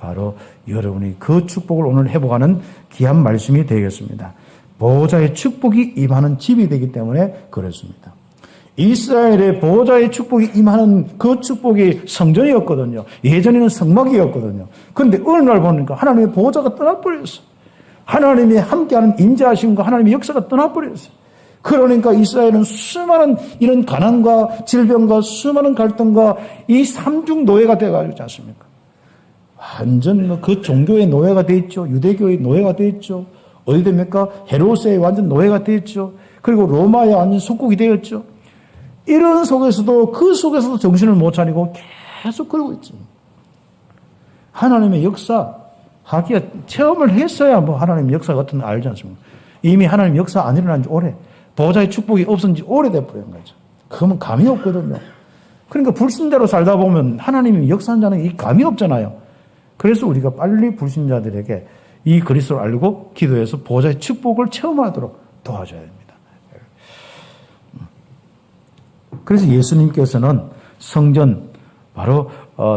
바로 여러분이 그 축복을 오늘 회복하는 귀한 말씀이 되겠습니다. 보호자의 축복이 임하는 집이 되기 때문에 그렇습니다. 이스라엘의 보호자의 축복이 임하는 그 축복이 성전이었거든요. 예전에는 성막이었거든요. 그런데 어느 날 보니까 하나님의 보호자가 떠나버렸어요. 하나님이 함께하는 인자하심과 하나님의 역사가 떠나버렸어요. 그러니까 이스라엘은 수많은 이런 가난과 질병과 수많은 갈등과 이 삼중 노예가 되어가지고 있지 않습니까? 완전 그 종교의 노예가 되어 있죠. 유대교의 노예가 되어 있죠. 어디 됩니까? 헤로스의 완전 노예가 되어 있죠. 그리고 로마의 완전 속국이 되었죠. 이런 속에서도 그 속에서도 정신을 못 차리고 계속 그러고 있죠. 하나님의 역사 하기가 체험을 했어야 뭐 하나님의 역사 같은 거 알지 않습니까? 이미 하나님의 역사 안 일어난 지 오래, 보호자의 축복이 없은 지 오래돼 버린 거죠. 그러면 감이 없거든요. 그러니까 불신자로 살다 보면 하나님이 역사한 자는 이 감이 없잖아요. 그래서 우리가 빨리 불신자들에게 이 그리스도를 알고 기도해서 보호자의 축복을 체험하도록 도와줘야 됩니다. 그래서 예수님께서는 성전, 바로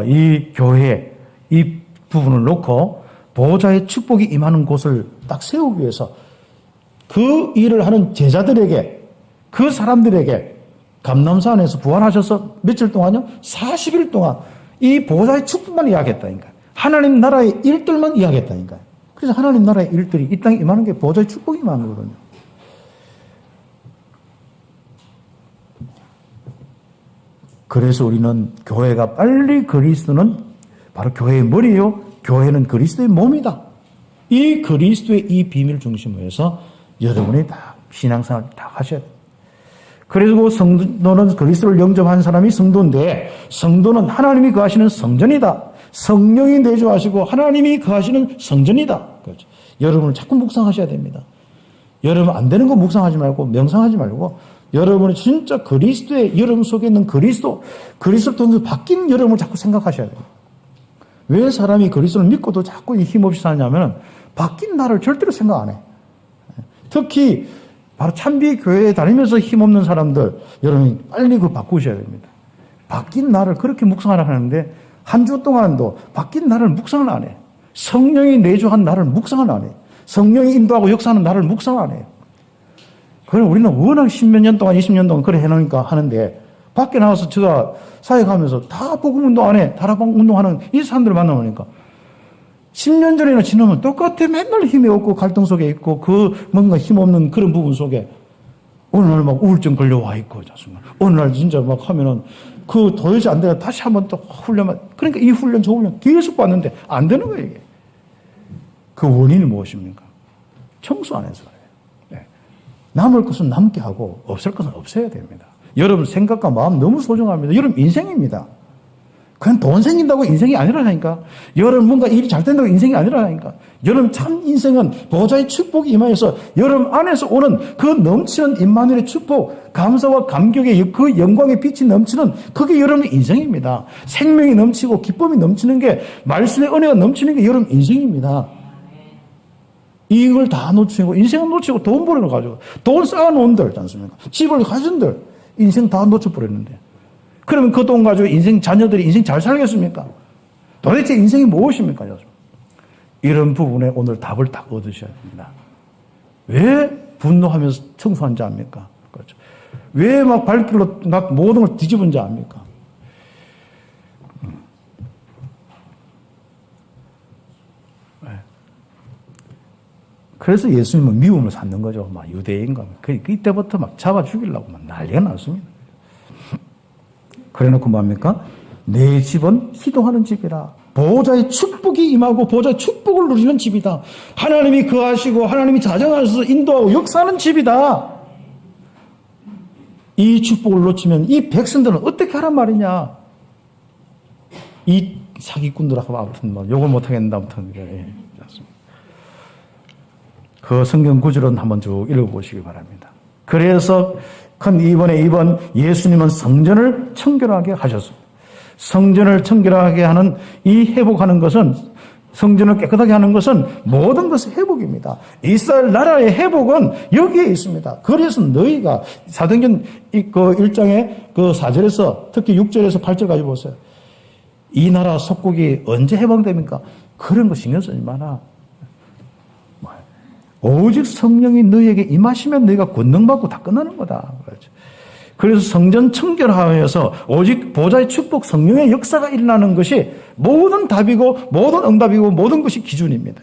이 교회 이 부분을 놓고 보호자의 축복이 임하는 곳을 딱 세우기 위해서 그 일을 하는 제자들에게, 그 사람들에게 감람산에서 부활하셔서 며칠 동안요? 40일 동안 이 보호자의 축복만 이야기했다니까요. 하나님 나라의 일들만 이야기했다니까요. 그래서 하나님 나라의 일들이 이 땅에 임하는 게 보호자의 축복이 임하는 거거든요. 그래서 우리는 교회가 빨리 그리스도는 바로 교회의 머리요. 교회는 그리스도의 몸이다. 이 그리스도의 이 비밀 중심으로 해서 여러분이 다 신앙생활 다 하셔야 돼요. 그리고 성도는 그리스도를 영접한 사람이 성도인데 성도는 하나님이 거하시는 성전이다. 성령이 내주하시고 하나님이 거하시는 성전이다. 그렇죠. 여러분을 자꾸 묵상하셔야 됩니다. 여러분 안 되는 거 묵상하지 말고 명상하지 말고 여러분이 진짜 그리스도의 여러분 속에 있는 그리스도를 통해서 바뀐 여러분을 자꾸 생각하셔야 돼요. 왜 사람이 그리스도를 믿고도 자꾸 힘없이 사냐면 바뀐 나를 절대로 생각 안 해. 특히 바로 참비 교회에 다니면서 힘없는 사람들 여러분이 빨리 그거 바꾸셔야 됩니다. 바뀐 나를 그렇게 묵상하라 하는데 한 주 동안도 바뀐 나를 묵상을 안 해. 성령이 내주한 나를 묵상을 안 해. 성령이 인도하고 역사하는 나를 묵상을 안 해요. 그럼 우리는 워낙 10몇 년 동안 20년 동안 그래 해놓으니까 하는데 밖에 나와서 제가 사역하면서 다 복음 운동 안 해. 다락방 운동하는 이 사람들을 만나보니까 10년 전이나 지나면 똑같아. 맨날 힘이 없고 갈등 속에 있고 그 뭔가 힘없는 그런 부분 속에 어느 날 막 우울증 걸려와 있고 어느 날 진짜 막 하면은 그 도저히 안 되가 다시 한번 또 훈련만 그러니까 이 훈련 저 훈련 계속 받는데 안 되는 거예요 이게. 그 원인이 무엇입니까? 청소 안 해서 그래요. 네. 남을 것은 남게 하고 없을 것은 없애야 됩니다. 여러분 생각과 마음 너무 소중합니다. 여러분 인생입니다. 그냥 돈 생긴다고 인생이 아니라니까. 여러분 뭔가 일이 잘 된다고 인생이 아니라니까. 여러분 참 인생은 보호자의 축복이 임하여서 여러분 안에서 오는 그 넘치는 임마누엘의 축복, 감사와 감격의 그 영광의 빛이 넘치는 그게 여러분의 인생입니다. 생명이 넘치고 기쁨이 넘치는 게 말씀의 은혜가 넘치는 게 여러분 인생입니다. 이걸 다 놓치고 인생은 놓치고 돈 버는 거 가지고 돈 쌓아놓은들 않습니까? 집을 가진들 인생 다 놓쳐버렸는데 그러면 그 돈 가지고 자녀들이 인생 잘 살겠습니까? 도대체 인생이 무엇입니까? 이런 부분에 오늘 답을 딱 얻으셔야 됩니다. 왜 분노하면서 청소한 자 압니까? 그렇죠. 왜 막 발길로 막 모든 걸 뒤집은 자 압니까? 그래서 예수님은 미움을 샀는 거죠. 막 유대인과. 이때부터 막 잡아 죽이려고 막 난리가 났습니다. 그래 놓고 뭡니까? 내 집은 기도하는 집이라. 보호자의 축복이 임하고 보호자의 축복을 누리는 집이다. 하나님이 거하시고 하나님이 자정하셔서 인도하고 역사하는 집이다. 이 축복을 놓치면 이 백성들은 어떻게 하란 말이냐. 이 사기꾼들하고 아무튼 뭐 욕을 못하겠는데 아무튼 예. 그 성경 구절은 한번 쭉 읽어보시기 바랍니다. 그래서 이번 예수님은 성전을 청결하게 하셨습니다. 성전을 청결하게 하는 이 회복하는 것은 성전을 깨끗하게 하는 것은 모든 것의 회복입니다. 이스라엘 나라의 회복은 여기에 있습니다. 그래서 너희가 사도행전 그 1장의 그 4절에서 특히 6절에서 8절까지 보세요. 이 나라 속국이 언제 해방됩니까? 그런 거 신경 쓰지 마라. 오직 성령이 너희에게 임하시면 너희가 권능받고 다 끝나는 거다. 그렇죠. 그래서 성전 청결하여서 오직 보좌의 축복 성령의 역사가 일어나는 것이 모든 답이고 모든 응답이고 모든 것이 기준입니다.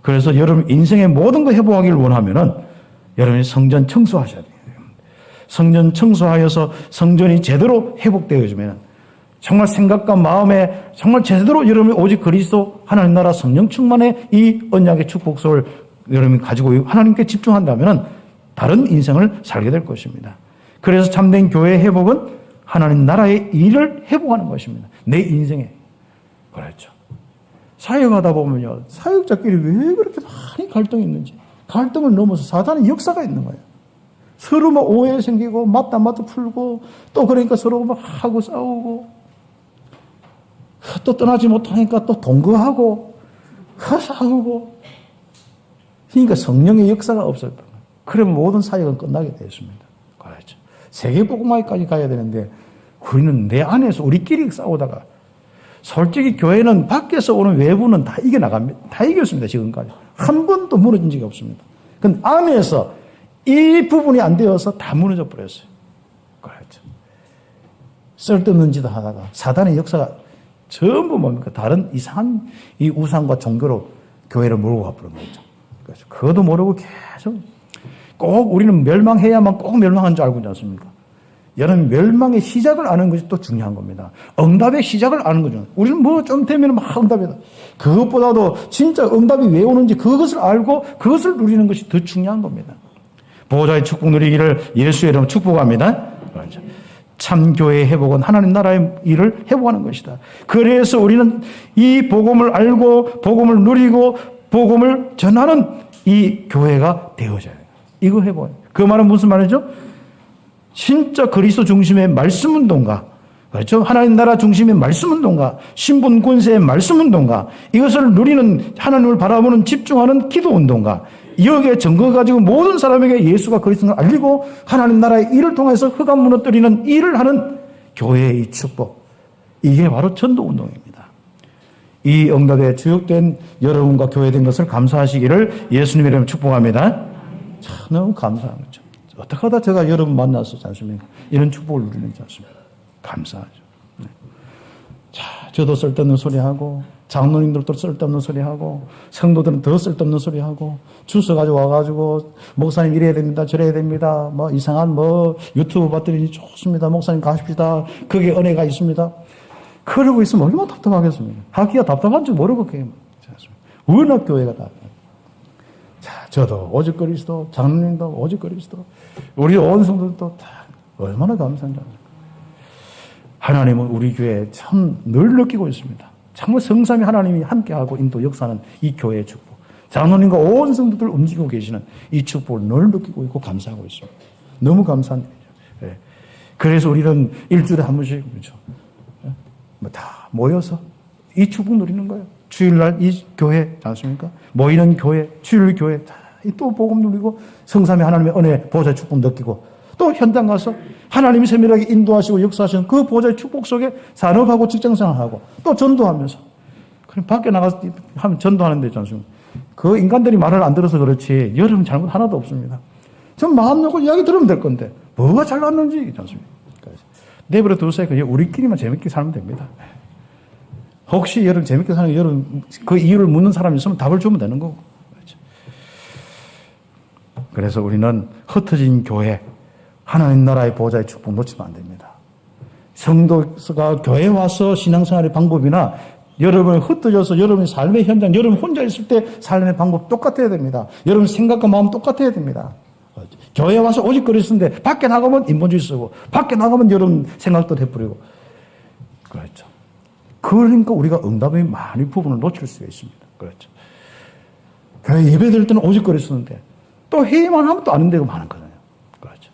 그래서 여러분 인생의 모든 거 회복하기를 원하면은 여러분이 성전 청소하셔야 돼요. 성전 청소하여서 성전이 제대로 회복되어지면 정말 생각과 마음에 정말 제대로 여러분이 오직 그리스도 하나님 나라 성령 충만의 이 언약의 축복소를 여러분이 가지고 하나님께 집중한다면 다른 인생을 살게 될 것입니다. 그래서 참된 교회의 회복은 하나님 나라의 일을 회복하는 것입니다. 내 인생에. 그렇죠. 사역하다 보면요. 사역자끼리 왜 그렇게 많이 갈등이 있는지. 갈등을 넘어서 사단의 역사가 있는 거예요. 서로 막 오해 생기고 맞다 풀고 또 그러니까 서로 막 하고 싸우고 또 떠나지 못하니까 또 동거하고 싸우고 그러니까 성령의 역사가 없어요. 그러면 모든 사역은 끝나게 되었습니다. 그렇죠. 세계복음화까지 가야 되는데 우리는 내 안에서 우리끼리 싸우다가 솔직히 교회는 밖에서 오는 외부는 다 이겨나갑니다. 다 이겼습니다. 지금까지. 한 번도 무너진 적이 없습니다. 근데 안에서 이 부분이 안 되어서 다 무너져 버렸어요. 그렇죠. 쓸데없는 짓을 하다가 사단의 역사가 전부 뭡니까? 다른 이상한 이 우상과 종교로 교회를 몰고 가버린 거죠. 그렇죠. 그것도 모르고 계속 꼭 우리는 멸망해야만 꼭 멸망한 줄 알고 있지 않습니까? 여러분 멸망의 시작을 아는 것이 또 중요한 겁니다. 응답의 시작을 아는 거죠. 우리는 뭐 좀 되면 막 응답이다. 그것보다도 진짜 응답이 왜 오는지 그것을 알고 그것을 누리는 것이 더 중요한 겁니다. 보호자의 축복 누리기를 예수의 이름으로 축복합니다. 참 교회의 회복은 하나님 나라의 일을 회복하는 것이다. 그래서 우리는 이 복음을 알고 복음을 누리고 복음을 전하는 이 교회가 되어져야 해요. 이거 회복해요. 그 말은 무슨 말이죠? 진짜 그리스도 중심의 말씀 운동가, 그렇죠? 하나님 나라 중심의 말씀 운동가, 신분 권세의 말씀 운동가, 이것을 누리는 하나님을 바라보는 집중하는 기도 운동가, 여기에 증거 가지고 모든 사람에게 예수가 그리스도를 알리고 하나님 나라의 일을 통해서 흑암 무너뜨리는 일을 하는 교회의 이 축복, 이게 바로 전도 운동입니다. 이 응답에 주역된 여러분과 교회된 것을 감사하시기를 예수님의 이름으로 축복합니다. 참 너무 감사한 거죠. 어떻게 하다 제가 여러분 만나서 않습니까? 이런 축복을 누리는지 않습니까? 감사하죠. 네. 자, 저도 쓸데없는 소리하고 장로님들도 쓸데없는 소리하고 성도들은 더 쓸데없는 소리하고 주소 가지고 와가지고 목사님 이래야 됩니다. 저래야 됩니다. 뭐 이상한 뭐 유튜브 봤더니 좋습니다. 목사님 가십시다. 그게 은혜가 있습니다. 그러고 있으면 얼마나 답답하겠습니까? 하기가 답답한 줄 모르고 그게 워낙 교회가 다. 자, 저도 오직 그리스도, 장로님도 오직 그리스도, 우리 온 성도들도 다 얼마나 감사한지. 하나님은 우리 교회에 참 늘 느끼고 있습니다. 정말 성삼위 하나님이 함께하고 인도 역사는 이 교회의 축복. 장로님과 온 성도들 움직이고 계시는 이 축복을 늘 느끼고 있고 감사하고 있습니다. 너무 감사한 일이죠. 네. 그래서 우리는 일주일에 한 번씩, 그렇죠. 다 모여서 이 축복 누리는 거예요. 주일날 이 교회, 않습니까? 모이는 교회, 주일 교회, 또 복음 누리고 성삼위 하나님의 은혜, 보좌의 축복 느끼고 또 현장 가서 하나님이 세밀하게 인도하시고 역사하시는 그 보좌의 축복 속에 산업하고 직장생활하고 또 전도하면서 그럼 밖에 나가서 하면 전도하는 데 있지 않습니까? 그 인간들이 말을 안 들어서 그렇지 여러분 잘못 하나도 없습니다. 전 마음 놓고 이야기 들으면 될 건데 뭐가 잘났는지 있지 않습니까? 내버려 두세요. 그냥 우리끼리만 재밌게 살면 됩니다. 혹시 여러분 재밌게 사는 여러분 그 이유를 묻는 사람이 있으면 답을 주면 되는 거고. 그래서 우리는 흩어진 교회, 하나님 나라의 보좌의 축복 놓치면 안 됩니다. 성도가 교회에 와서 신앙생활의 방법이나 여러분이 흩어져서 여러분의 삶의 현장, 여러분 혼자 있을 때 삶의 방법 똑같아야 됩니다. 여러분 생각과 마음 똑같아야 됩니다. 교회에 와서 오직 그리스도인데 밖에 나가면 인본주의 쓰고 밖에 나가면 여러분 생각도 해버리고 그렇죠. 그러니까 우리가 응답의 많은 부분을 놓칠 수가 있습니다. 그렇죠. 교회 예배 드릴 때는 오직 그리스도인데 또 회의만 하면 또 아는 데가 많거든요. 그렇죠.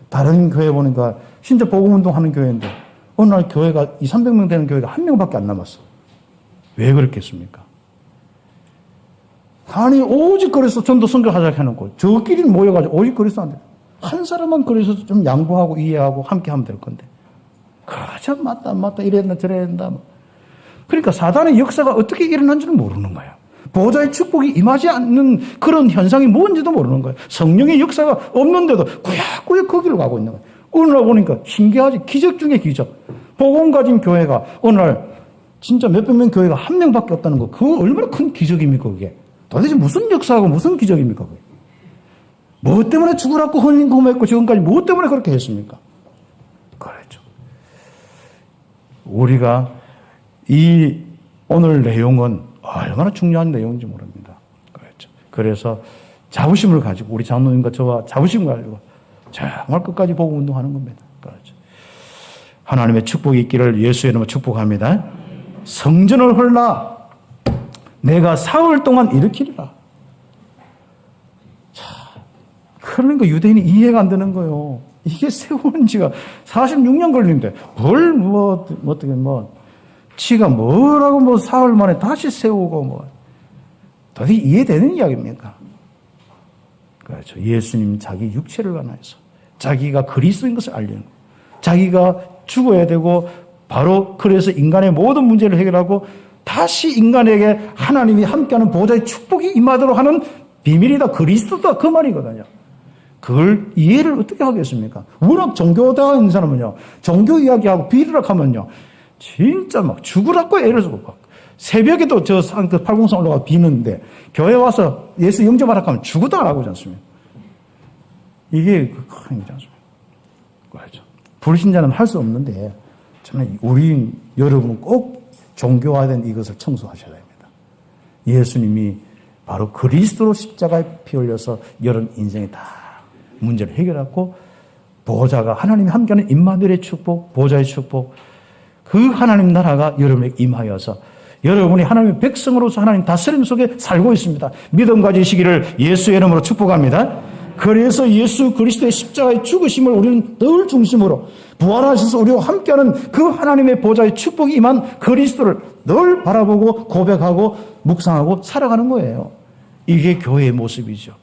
다른 교회 보니까 진짜 복음운동 하는 교회인데 어느 날 교회가 200~300명 되는 교회가 한 명밖에 안 남았어. 왜 그렇겠습니까? 아니 오직 그리스도 전도 선교하자 해놓고 저끼리 모여가지고 오직 그리스도한테 한 사람만 그래서 좀 양보하고 이해하고 함께 하면 될 건데 그저 맞다 이래야 된다 저래야 된다. 그러니까 사단의 역사가 어떻게 일어난지는 모르는 거예요. 보호자의 축복이 임하지 않는 그런 현상이 뭔지도 모르는 거예요. 성령의 역사가 없는데도 꾸역꾸역 거기로 가고 있는 거예요. 어느 날 보니까 신기하지. 기적 중에 기적. 복음 가진 교회가 어느 날 진짜 몇백 명 교회가 한 명밖에 없다는 거. 그거 얼마나 큰 기적입니까, 그게. 도대체 무슨 역사하고 무슨 기적입니까, 그게. 뭐 때문에 죽으라고 헌금했고 지금까지 뭐 때문에 그렇게 했습니까? 그렇죠. 우리가 이 오늘 내용은 얼마나 중요한 내용인지 모릅니다. 그렇죠. 그래서 자부심을 가지고 우리 장로님과 저와 자부심을 가지고 정말 끝까지 복음 운동하는 겁니다. 그렇죠. 하나님의 축복이 있기를 예수의 이름으로 축복합니다. 성전을 헐라 내가 사흘 동안 일으키리라. 자, 그러니까 유대인이 이해가 안 되는 거예요. 이게 세우는 지가 46년 걸리는데 어떻게 지가 뭐라고 사흘 만에 다시 세우고 도대체 이해되는 이야기입니까? 그렇죠. 예수님 자기 육체를 관해서 자기가 그리스도인 것을 알리는 거예요. 자기가 죽어야 되고 바로 그래서 인간의 모든 문제를 해결하고 다시 인간에게 하나님이 함께하는 보호자의 축복이 임하도록 하는 비밀이다. 그리스도다. 그 말이거든요. 그걸 이해를 어떻게 하겠습니까? 워낙 종교다 있는 사람은요. 종교 이야기하고 비리락 하면요. 진짜 막 죽으라고 애를 쓰고 막 새벽에도 저 팔공산 올라가 비는데 교회 와서 예수 영접하라 하면 죽어도 안 하고 있지 않습니까? 이게 큰 일이지 않습니까? 그렇죠. 불신자는 할 수 없는데 정말 우리 여러분은 꼭 종교화된 이것을 청소하셔야 됩니다. 예수님이 바로 그리스도로 십자가에 피 흘려서 여러분 인생의 다 문제를 해결하고 보호자가 하나님이 함께하는 임마누엘의 축복, 보호자의 축복 그 하나님 나라가 여러분에게 임하여서 여러분이 하나님의 백성으로서 하나님 다스림 속에 살고 있습니다. 믿음 가지시기를 예수의 이름으로 축복합니다. 그래서 예수 그리스도의 십자가의 죽으심을 우리는 늘 중심으로 부활하셔서 우리와 함께하는 그 하나님의 보좌의 축복이 임한 그리스도를 늘 바라보고 고백하고 묵상하고 살아가는 거예요. 이게 교회의 모습이죠.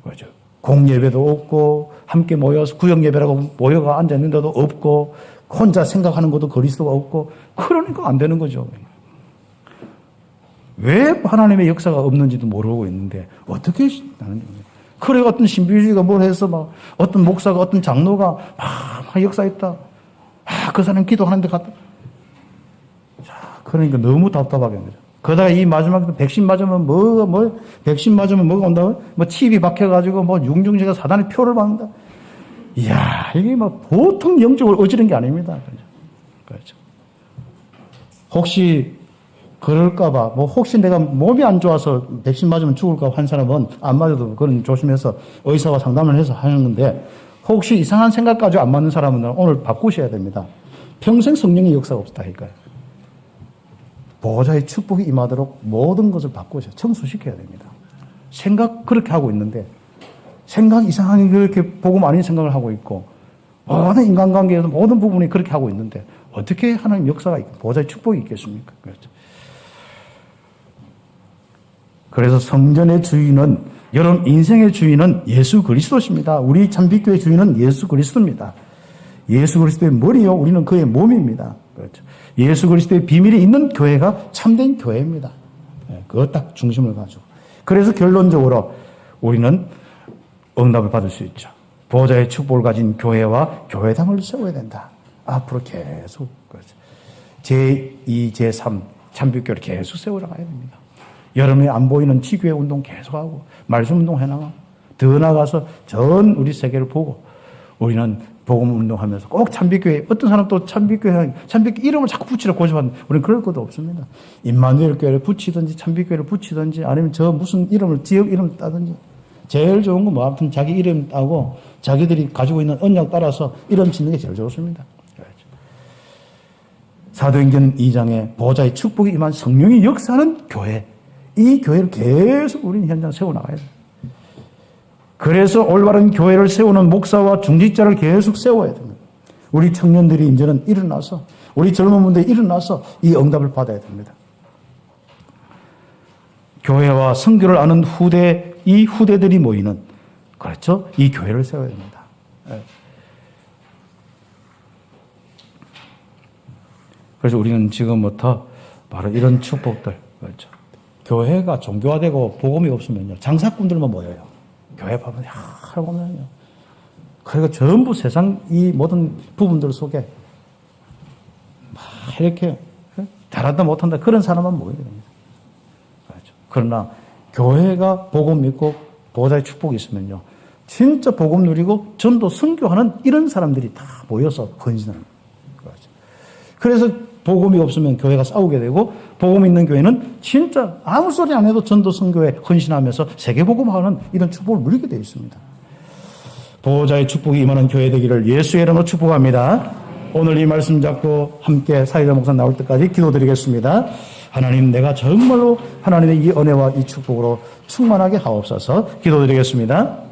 그렇죠. 공예배도 없고 함께 모여서 구역예배라고 모여가 앉아있는데도 없고 혼자 생각하는 것도 그리스도가 없고 그러니까 안 되는 거죠. 왜 하나님의 역사가 없는지도 모르고 있는데 어떻게 나는 그래 어떤 신비주의가 뭘 해서 막 어떤 목사가 어떤 장로가 막 역사했다. 그 사람 기도하는데 갔다. 자, 그러니까 너무 답답하게 합니다. 그러다가 이 마지막에 백신 맞으면 백신 맞으면 뭐가 온다? 칩이 박혀가지고 융중지가 사단의 표를 받는다. 이야, 이게 보통 영적으로 어지른 게 아닙니다. 그렇죠. 혹시 그럴까봐, 혹시 내가 몸이 안 좋아서 백신 맞으면 죽을까 한 사람은 안 맞아도 그런 조심해서 의사와 상담을 해서 하는 건데, 혹시 이상한 생각 가지고 안 맞는 사람은 오늘 바꾸셔야 됩니다. 평생 성령의 역사가 없다니까요. 보호자의 축복이 임하도록 모든 것을 바꾸셔 청소시켜야 됩니다. 생각 그렇게 하고 있는데, 생각 이상하게 그렇게 복음 아닌 생각을 하고 있고, 모든 인간관계에서 모든 부분이 그렇게 하고 있는데, 어떻게 하나님 역사가 있고, 보호자의 축복이 있겠습니까? 그렇죠. 그래서 성전의 주인은, 여러분 인생의 주인은 예수 그리스도십니다. 우리 참빛교의 주인은 예수 그리스도입니다. 예수 그리스도의 머리요, 우리는 그의 몸입니다. 그렇죠. 예수 그리스도의 비밀이 있는 교회가 참된 교회입니다. 그거 딱 중심을 가지고. 그래서 결론적으로 우리는 응답을 받을 수 있죠. 보호자의 축복을 가진 교회와 교회당을 세워야 된다. 앞으로 계속 제2, 제3 참빛교를 계속 세워나가야 됩니다. 여러분이 안 보이는 지교회 운동 계속하고 말씀 운동 해나가 더 나가서 전 우리 세계를 보고 우리는 복음 운동하면서 꼭 참빛교회 어떤 사람 또 참빛교회 이름을 자꾸 붙이려고 고집하는데 우리는 그럴 것도 없습니다. 임마누엘 교회를 붙이든지 참빛교회를 붙이든지 아니면 저 무슨 이름을 지역 이름 따든지 제일 좋은 건 아무튼 자기 이름 따고 자기들이 가지고 있는 언약 따라서 이름 짓는 게 제일 좋습니다. 사도행전 2장에 보호자의 축복이 임한 성령이 역사하는 교회, 이 교회를 계속 우리는 현장 세워나가야 돼요. 그래서 올바른 교회를 세우는 목사와 중직자를 계속 세워야 됩니다. 우리 청년들이 이제는 일어나서 우리 젊은 분들이 일어나서 이 응답을 받아야 됩니다. 교회와 선교를 아는 이 후대들이 모이는, 그렇죠? 이 교회를 세워야 됩니다. 그래서 우리는 지금부터 바로 이런 축복들, 그렇죠? 교회가 종교화되고 복음이 없으면요, 장사꾼들만 모여요. 교회 보면, 보면요. 그리고 전부 세상 이 모든 부분들 속에 막 이렇게 잘한다 못한다 그런 사람만 모이게 됩니다. 그렇죠. 그러나 교회가 복음 믿고 보호자의 축복이 있으면요, 진짜 복음 누리고 전도 선교하는 이런 사람들이 다 모여서 헌신하는 거죠. 그래서 복음이 없으면 교회가 싸우게 되고, 복음 있는 교회는 진짜 아무 소리 안 해도 전도 선교에 헌신하면서 세계복음하는 이런 축복을 누리게 되어 있습니다. 보호자의 축복이 임하는 교회 되기를 예수의 이름으로 축복합니다. 오늘 이 말씀 잡고 함께 사회자 목사 나올 때까지 기도드리겠습니다. 하나님, 내가 정말로 하나님의 이 은혜와 이 축복으로 충만하게 하옵소서. 기도드리겠습니다.